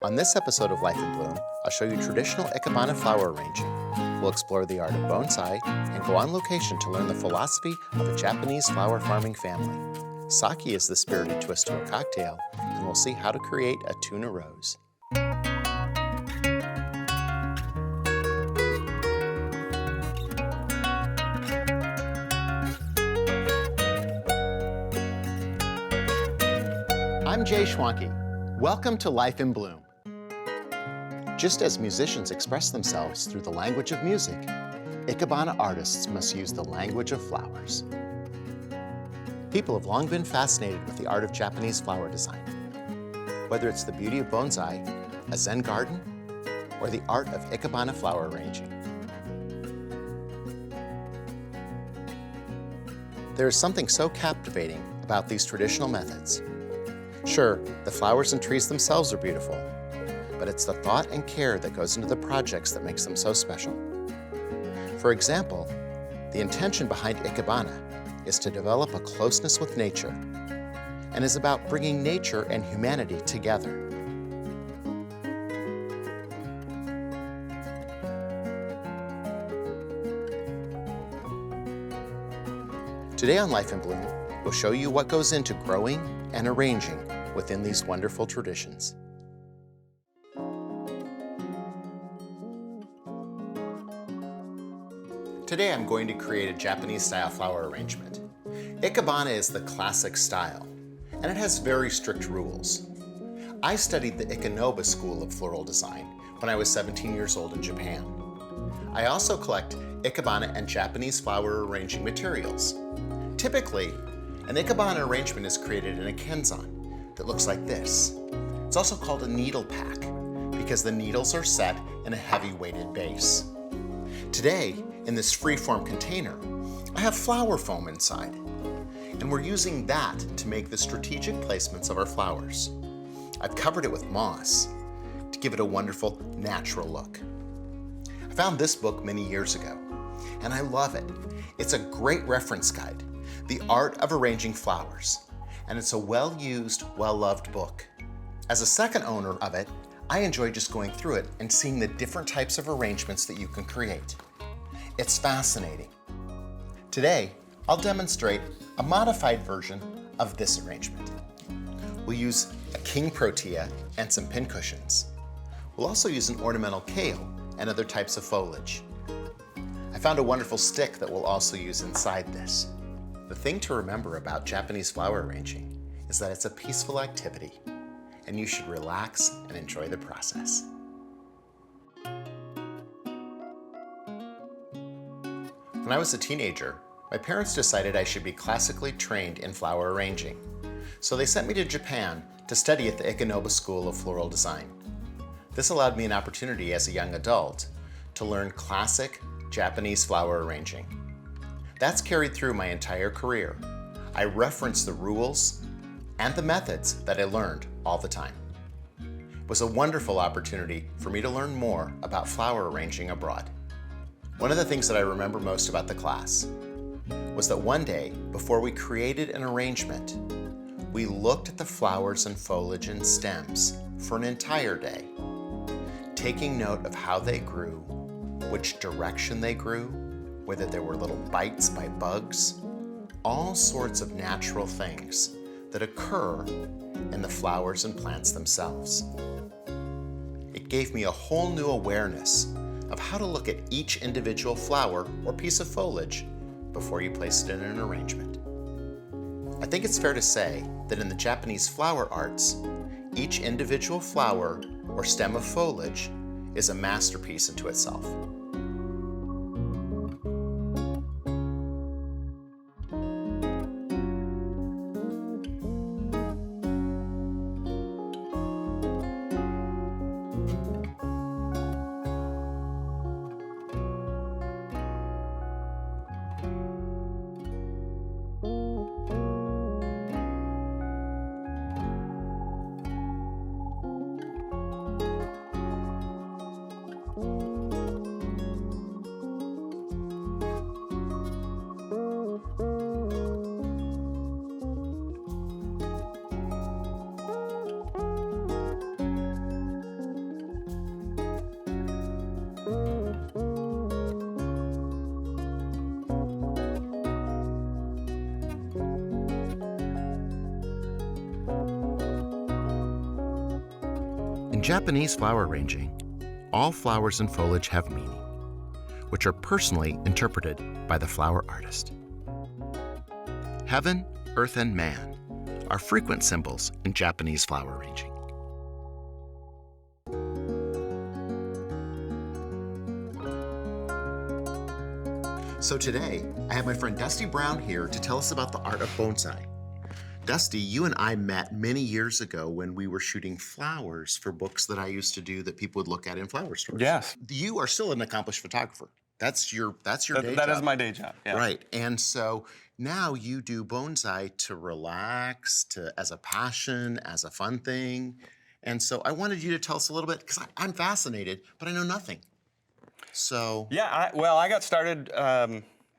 On this episode of Life in Bloom, I'll show you traditional Ikebana flower arranging. We'll explore the art of bonsai and go on location to learn the philosophy of a Japanese flower farming family. Sake is the spirited twist to a cocktail, and we'll see how to create a tuna rose. I'm Jay Schwanke. Welcome to Life in Bloom. Just as musicians express themselves through the language of music, Ikebana artists must use the language of flowers. People have long been fascinated with the art of Japanese flower design. Whether it's the beauty of bonsai, a Zen garden, or the art of Ikebana flower arranging. There is something so captivating about these traditional methods. Sure, the flowers and trees themselves are beautiful, but it's the thought and care that goes into the projects that makes them so special. For example, the intention behind Ikebana is to develop a closeness with nature and is about bringing nature and humanity together. Today on Life in Bloom, we'll show you what goes into growing and arranging within these wonderful traditions. Today I'm going to create a Japanese-style flower arrangement. Ikebana is the classic style, and it has very strict rules. I studied the Ikebana school of floral design when I was 17 years old in Japan. I also collect Ikebana and Japanese flower arranging materials. Typically, an Ikebana arrangement is created in a kenzan that looks like this. It's also called a needle pack because the needles are set in a heavy weighted base. Today, in this free-form container, I have flower foam inside, and we're using that to make the strategic placements of our flowers. I've covered it with moss to give it a wonderful, natural look. I found this book many years ago, and I love it. It's a great reference guide, The Art of Arranging Flowers, and it's a well-used, well-loved book. As a second owner of it, I enjoy just going through it and seeing the different types of arrangements that you can create. It's fascinating. Today, I'll demonstrate a modified version of this arrangement. We'll use a king protea and some pincushions. We'll also use an ornamental kale and other types of foliage. I found a wonderful stick that we'll also use inside this. The thing to remember about Japanese flower arranging is that it's a peaceful activity, and you should relax and enjoy the process. When I was a teenager, my parents decided I should be classically trained in flower arranging. So they sent me to Japan to study at the Ikebana School of Floral Design. This allowed me an opportunity as a young adult to learn classic Japanese flower arranging. That's carried through my entire career. I reference the rules and the methods that I learned all the time. It was a wonderful opportunity for me to learn more about flower arranging abroad. One of the things that I remember most about the class was that one day, before we created an arrangement, we looked at the flowers and foliage and stems for an entire day, taking note of how they grew, which direction they grew, whether there were little bites by bugs, all sorts of natural things that occur in the flowers and plants themselves. It gave me a whole new awareness of how to look at each individual flower or piece of foliage before you place it in an arrangement. I think it's fair to say that in the Japanese flower arts, each individual flower or stem of foliage is a masterpiece unto itself. In Japanese flower arranging, all flowers and foliage have meaning, which are personally interpreted by the flower artist. Heaven, earth, and man are frequent symbols in Japanese flower arranging. So today, I have my friend Dusty Brown here to tell us about the art of bonsai. Dusty, you and I met many years ago when we were shooting flowers for books that I used to do that people would look at in flower stores. Yes. You are still an accomplished photographer. That's your day job. That is my day job, yeah. Right, and so now you do bonsai to relax, as a passion, as a fun thing. And so I wanted you to tell us a little bit, because I'm fascinated, but I know nothing. So. Yeah, I got started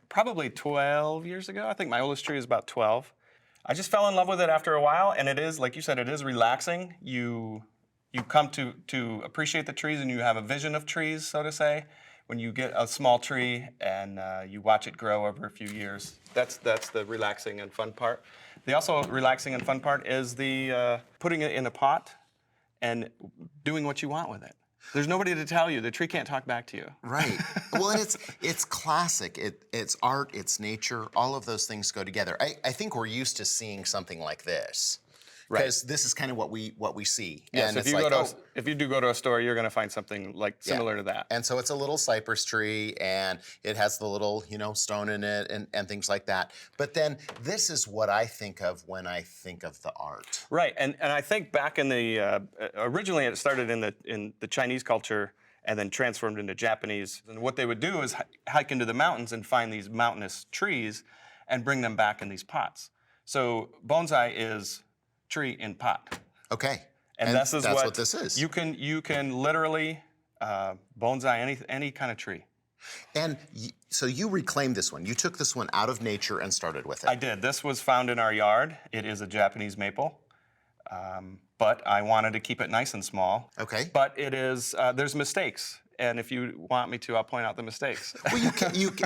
probably 12 years ago. I think my oldest tree is about 12. I just fell in love with it after a while, and it is, like you said, it is relaxing. You come to appreciate the trees, and you have a vision of trees, so to say, when you get a small tree and you watch it grow over a few years. That's the relaxing and fun part. The also relaxing and fun part is the putting it in a pot and doing what you want with it. There's nobody to tell you. The tree can't talk back to you. Right. Well, and it's classic. It's art, it's nature. All of those things go together. I think we're used to seeing something like this. Because this is kind of what we see. Yes, and if you do go to a store, you're going to find something similar to that. And so it's a little cypress tree, and it has the little stone in it, and things like that. But then this is what I think of when I think of the art. Right, and I think back in the originally it started in the Chinese culture, and then transformed into Japanese. And what they would do is hike into the mountains and find these mountainous trees, and bring them back in these pots. So bonsai is tree in pot. Okay. And that's what this is. You can literally bonsai any kind of tree. And so you reclaimed this one. You took this one out of nature and started with it. I did. This was found in our yard. It is a Japanese maple, but I wanted to keep it nice and small. Okay. But it is. There's mistakes. And if you want me to, I'll point out the mistakes. Well,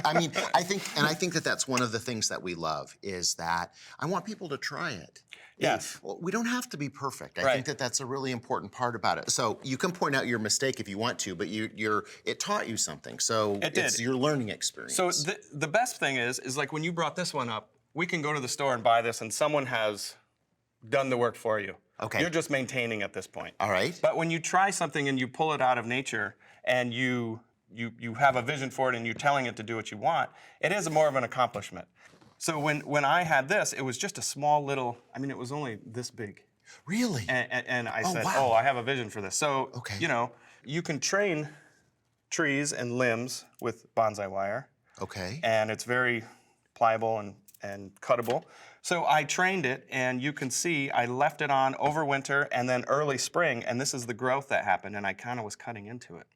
I mean, I think that that's one of the things that we love is that I want people to try it. Yes. Well, we don't have to be perfect. I think that that's a really important part about it. So you can point out your mistake if you want to, but it taught you something. So it's your learning experience. So the best thing is like when you brought this one up, we can go to the store and buy this, and someone has done the work for you. Okay. You're just maintaining at this point. All right. But when you try something and you pull it out of nature and you have a vision for it and you're telling it to do what you want, it is more of an accomplishment. So when I had this, it was just a small little, it was only this big. Really? And I said, wow. I have a vision for this. So, okay. You can train trees and limbs with bonsai wire. Okay. And it's very pliable and cuttable. So I trained it, and you can see I left it on over winter and then early spring, and this is the growth that happened, and I kind of was cutting into it.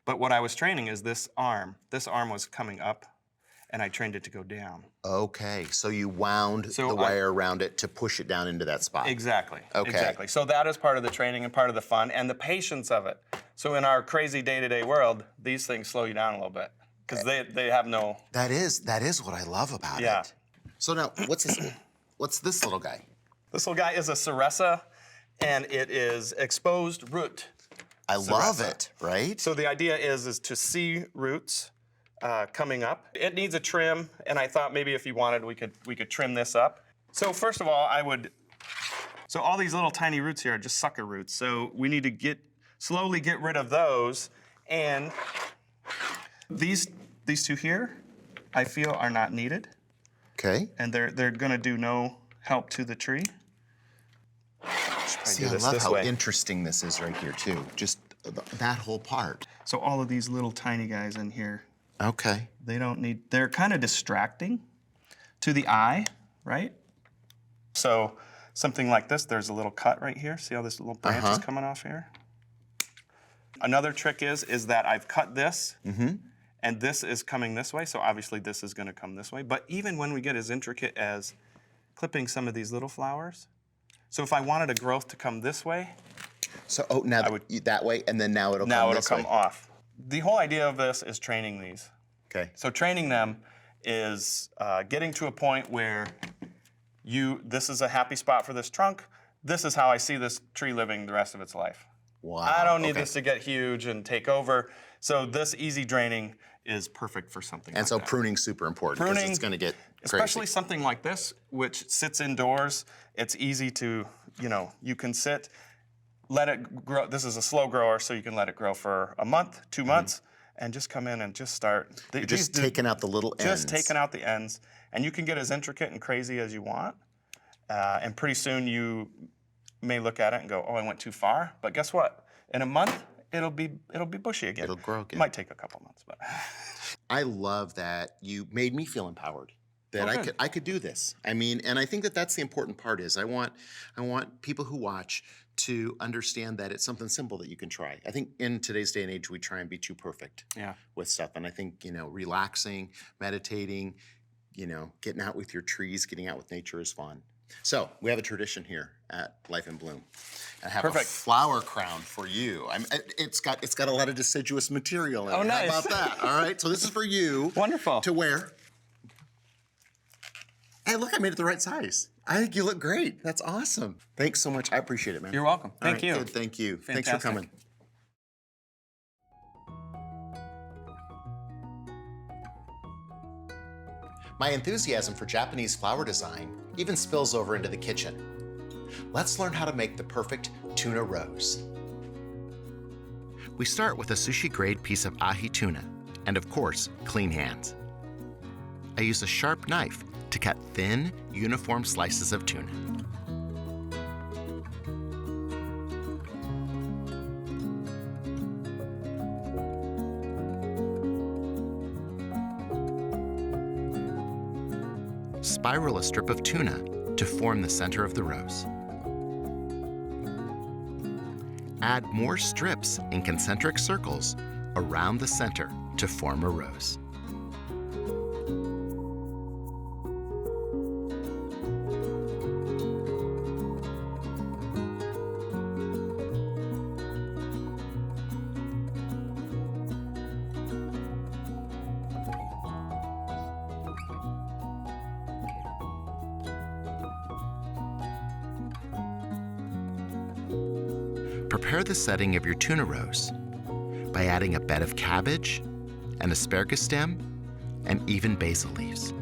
But what I was training is this arm. This arm was coming up, and I trained it to go down. Okay, so you wound the wire around it to push it down into that spot. Exactly. Okay. Exactly. So that is part of the training and part of the fun and the patience of it. So in our crazy day-to-day world, these things slow you down a little bit because they have no. That is what I love about it. So now, what's this? What's this little guy? This little guy is a ceresa, and it is exposed root. I love it. Right. So the idea is to see roots coming up. It needs a trim, and I thought maybe if you wanted, we could trim this up. So first of all, so all these little tiny roots here are just sucker roots. So we need to slowly get rid of those, and these two here, I feel are not needed. Okay. And they're gonna do no help to the tree. See, I love how interesting this is right here too. Just that whole part. So all of these little tiny guys in here. Okay. They're kind of distracting to the eye, right? So something like this, there's a little cut right here. See how this little branch is coming off here? Another trick is that I've cut this, and this is coming this way, so obviously this is gonna come this way. But even when we get as intricate as clipping some of these little flowers, so if I wanted a growth to come this way. So, now that way, and then now it'll come this way. Now it'll come off. The whole idea of this is training these. Okay. So training them is getting to a point where this is a happy spot for this trunk. This is how I see this tree living the rest of its life. Wow. I don't need this to get huge and take over. So this easy draining is perfect for something like that. And so pruning's super important because it's going to get crazy. Especially something like this, which sits indoors. It's easy to, you can sit, let it grow. This is a slow grower, so you can let it grow for a month, 2 months, and just come in and just start. You're just taking out the little ends. Just taking out the ends. And you can get as intricate and crazy as you want. And pretty soon you may look at it and go, oh, I went too far. But guess what? In a month, it'll be bushy again. It'll grow again. It might take a couple months, but. I love that you made me feel empowered. That I could do this. I mean, and I think that that's the important part is I want people who watch to understand that it's something simple that you can try. I think in today's day and age, we try and be too perfect with stuff. And I think, relaxing, meditating, getting out with your trees, getting out with nature is fun. So we have a tradition here at Life in Bloom. I have a flower crown for you. It's got a lot of deciduous material in it. Oh, nice. How about that? All right. So this is for you. Wonderful. To wear. Hey, look, I made it the right size. I think you look great. That's awesome. Thanks so much. I appreciate it, man. You're welcome. Thank you. Good. Thank you. Fantastic. Thanks for coming. My enthusiasm for Japanese flower design even spills over into the kitchen. Let's learn how to make the perfect tuna rose. We start with a sushi-grade piece of ahi tuna, and of course, clean hands. I use a sharp knife to cut thin, uniform slices of tuna. Spiral a strip of tuna to form the center of the rose. Add more strips in concentric circles around the center to form a rose. Prepare the setting of your tuna rose by adding a bed of cabbage, an asparagus stem, and even basil leaves.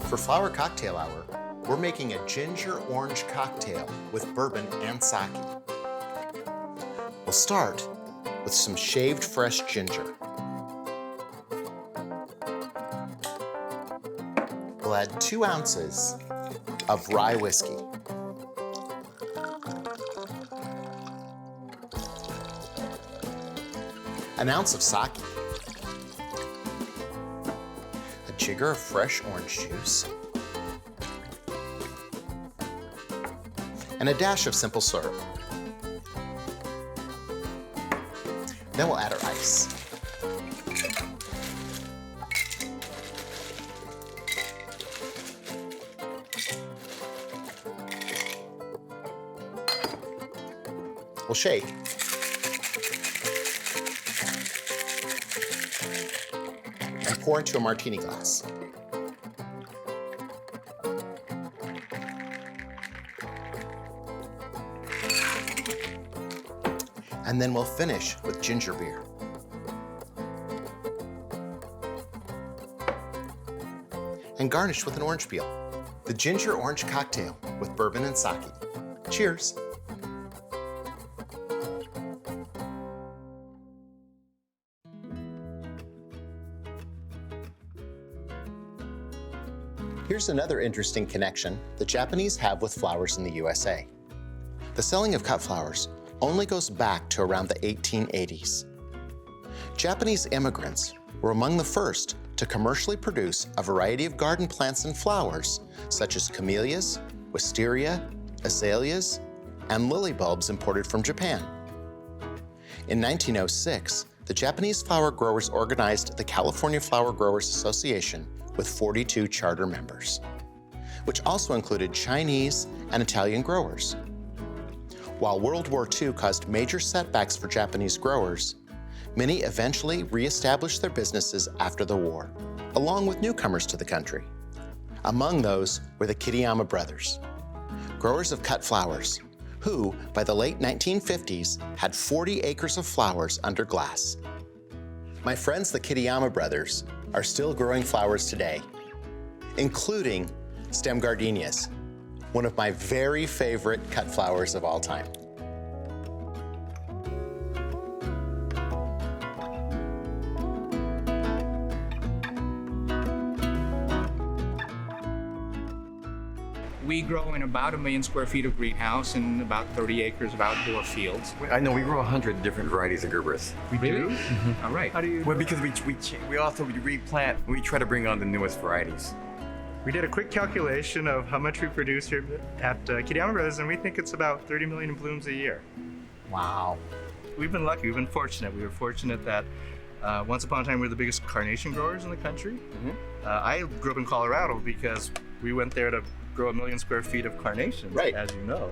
For Flower Cocktail Hour, we're making a ginger orange cocktail with bourbon and sake. We'll start with some shaved fresh ginger. We'll add 2 ounces of rye whiskey. An ounce of sake. Jigger of fresh orange juice, and a dash of simple syrup. Then we'll add our ice. We'll shake. And pour into a martini glass. And then we'll finish with ginger beer. And garnish with an orange peel. The ginger orange cocktail with bourbon and sake. Cheers. Here's another interesting connection the Japanese have with flowers in the USA. The selling of cut flowers only goes back to around the 1880s. Japanese immigrants were among the first to commercially produce a variety of garden plants and flowers, such as camellias, wisteria, azaleas, and lily bulbs imported from Japan. In 1906, the Japanese flower growers organized the California Flower Growers Association with 42 charter members, which also included Chinese and Italian growers. While World War II caused major setbacks for Japanese growers, many eventually re-established their businesses after the war, along with newcomers to the country. Among those were the Kitayama brothers, growers of cut flowers, who, by the late 1950s, had 40 acres of flowers under glass. My friends, the Kitayama brothers, are still growing flowers today, including stem gardenias, one of my very favorite cut flowers of all time. We grow in about 1 million square feet of greenhouse and about 30 acres of outdoor fields. I know we grow 100 different varieties of gerbers. We do? All right. How do you? Well, because we also replant. We try to bring on the newest varieties. We did a quick calculation of how much we produce here at Kitayama Brothers, and we think it's about 30 million blooms a year. Wow. We've been lucky. We've been fortunate. We were fortunate that once upon a time we were the biggest carnation growers in the country. I grew up in Colorado because we went there to grow 1 million square feet of carnations, Right. as you know.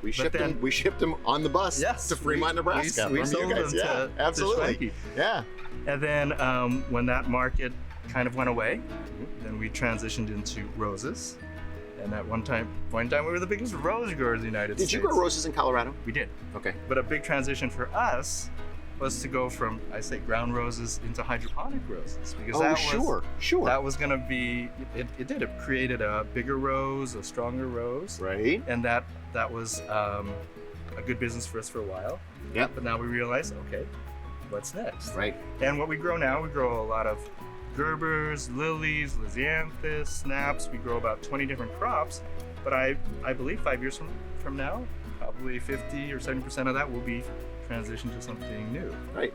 We shipped them on the bus to Fremont, Nebraska. We from sold you guys. them to absolutely. Schwanke. Yeah. And then when that market kind of went away, then we transitioned into roses. And at one time we were the biggest rose growers in the United States. Did you grow roses in Colorado? We did. Okay. But a big transition for us was to go from, I say, ground roses into hydroponic roses. Because that was going to be, it created a bigger rose, a stronger rose. Right. And that was a good business for us for a while. Yep. But now we realize, okay, what's next? Right. And what we grow now, we grow a lot of gerbers, lilies, lisianthus, snaps. We grow about 20 different crops. But I believe 5 years from now, probably 50 or 70% of that will be transitioned to something new. Right.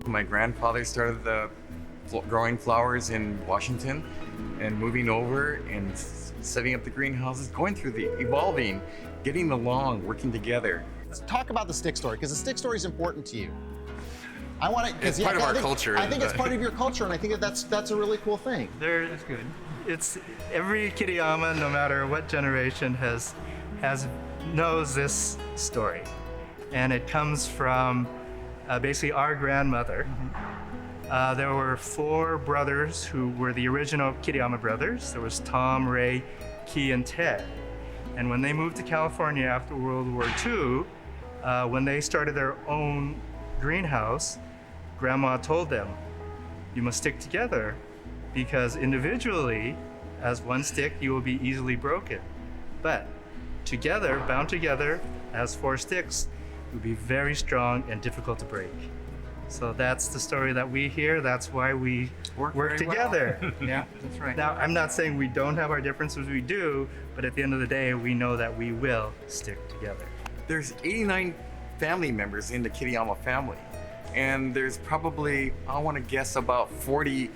My grandfather started growing flowers in Washington and moving over and setting up the greenhouses, going through the evolving, getting along, working together. Let's talk about the stick story, because the stick story is important to you. I want it because It's part of our culture. I think it's part of your culture, and I think that's a really cool thing. That's good. It's every Kitayama, no matter what generation, knows this story, and it comes from basically our grandmother. There were 4 brothers who were the original Kitayama brothers. There was Tom, Ray, Key, and Ted. And when they moved to California after World War II, when they started their own greenhouse, Grandma told them, you must stick together, because individually, as one stick, you will be easily broken. But together, bound together, as 4 sticks, it will be very strong and difficult to break. So that's the story that we hear. That's why we work together. Well. Yeah, that's right. Now, I'm not saying we don't have our differences, we do, but at the end of the day, we know that we will stick together. There's 89 family members in the Kitayama family, and there's probably, I want to guess, about 40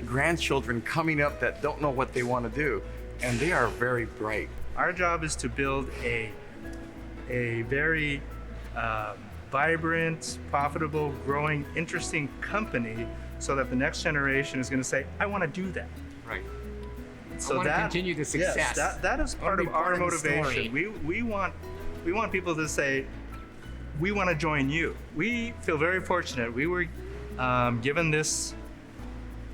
grandchildren coming up that don't know what they want to do, and they are very bright. Our job is to build a very vibrant, profitable, growing, interesting company so that the next generation is going to say, I want to do that. Right. So I want to continue the success. Yes, that is part of our motivation. story. We want people to say, we want to join you. We feel very fortunate. We were given this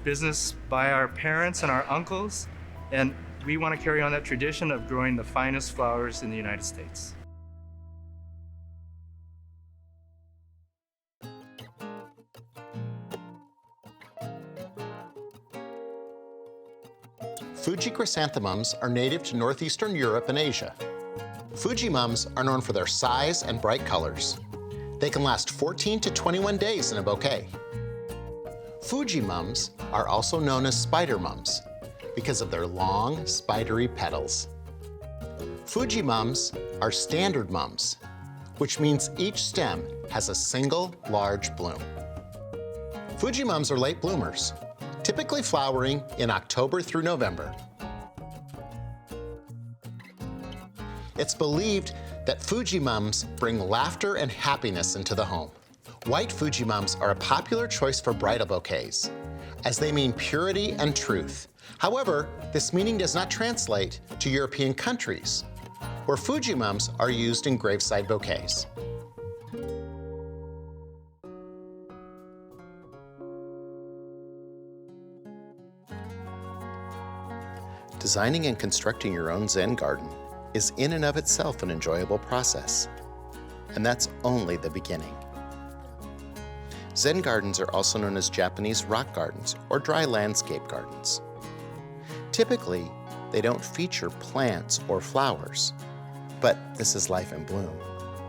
business by our parents and our uncles, and we want to carry on that tradition of growing the finest flowers in the United States. Fuji chrysanthemums are native to northeastern Europe and Asia. Fuji mums are known for their size and bright colors. They can last 14 to 21 days in a bouquet. Fuji mums are also known as spider mums because of their long, spidery petals. Fuji mums are standard mums, which means each stem has a single large bloom. Fuji mums are late bloomers, typically flowering in October through November. It's believed that Fuji mums bring laughter and happiness into the home. White Fuji mums are a popular choice for bridal bouquets, as they mean purity and truth. However, this meaning does not translate to European countries, where Fuji mums are used in graveside bouquets. Designing and constructing your own Zen garden is in and of itself an enjoyable process, and that's only the beginning. Zen gardens are also known as Japanese rock gardens or dry landscape gardens. Typically, they don't feature plants or flowers, but this is life in bloom,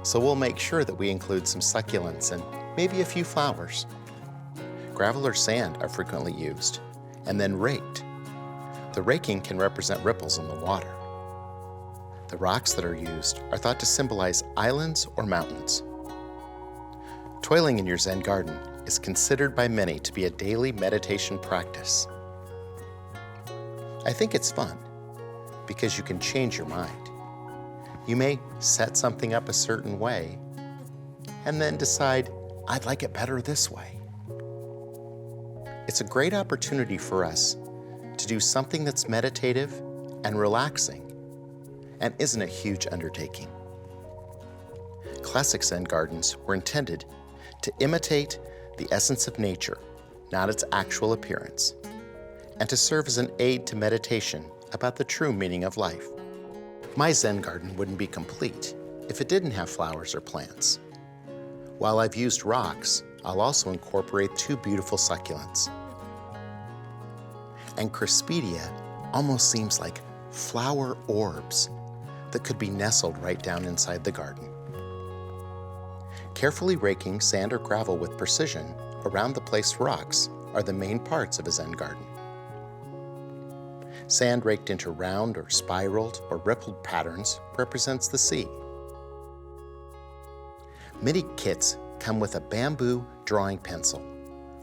so we'll make sure that we include some succulents and maybe a few flowers. Gravel or sand are frequently used, and then raked. The raking can represent ripples in the water. The rocks that are used are thought to symbolize islands or mountains. Toiling in your Zen garden is considered by many to be a daily meditation practice. I think it's fun because you can change your mind. You may set something up a certain way and then decide, I'd like it better this way. It's a great opportunity for us to do something that's meditative and relaxing and isn't a huge undertaking. Classic Zen gardens were intended to imitate the essence of nature, not its actual appearance, and to serve as an aid to meditation about the true meaning of life. My Zen garden wouldn't be complete if it didn't have flowers or plants. While I've used rocks, I'll also incorporate 2 beautiful succulents. And Crispidia almost seems like flower orbs that could be nestled right down inside the garden. Carefully raking sand or gravel with precision around the placed rocks are the main parts of a Zen garden. Sand raked into round or spiraled or rippled patterns represents the sea. MIDI kits come with a bamboo drawing pencil,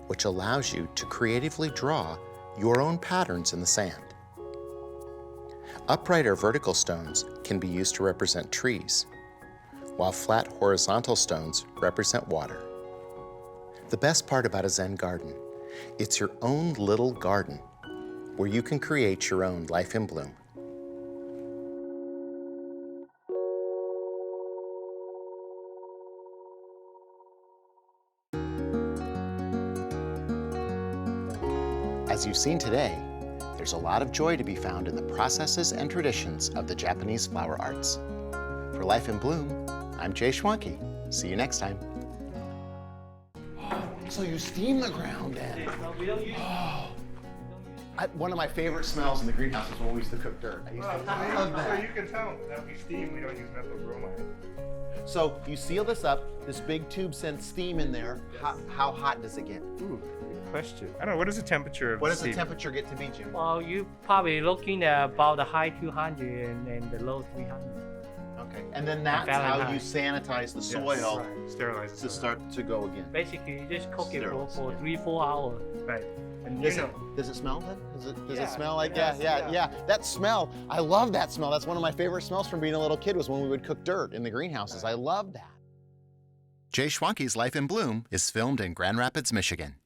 which allows you to creatively draw your own patterns in the sand. Upright or vertical stones can be used to represent trees, while flat horizontal stones represent water. The best part about a Zen garden, it's your own little garden where you can create your own life in bloom. As you've seen today, there's a lot of joy to be found in the processes and traditions of the Japanese flower arts. For Life in Bloom, I'm Jay Schwanke. See you next time. So you steam the ground then? One of my favorite smells in the greenhouse is when we used to cook dirt. I love that. So you can tell that we steam, we don't use methyl bromide. So you seal this up, this big tube sends steam in there. Yes. How hot does it get? Ooh, good question. I don't know, what is the temperature of What the does the steam? temperature get to be, Jim? Well, you probably looking at about the high 200 and the low 300. Okay, and then that's how you sanitize the soil Right. Sterilize the to soil. start to go again. Basically, you just cook it Sterilized, for yeah. 3-4 hours. Right. And Does you it, know, does it smell good? Does it Yeah, smell like it does, yeah. That smell, I love that smell. That's one of my favorite smells from being a little kid was when we would cook dirt in the greenhouses. I love that. Jay Schwanke's Life in Bloom is filmed in Grand Rapids, Michigan.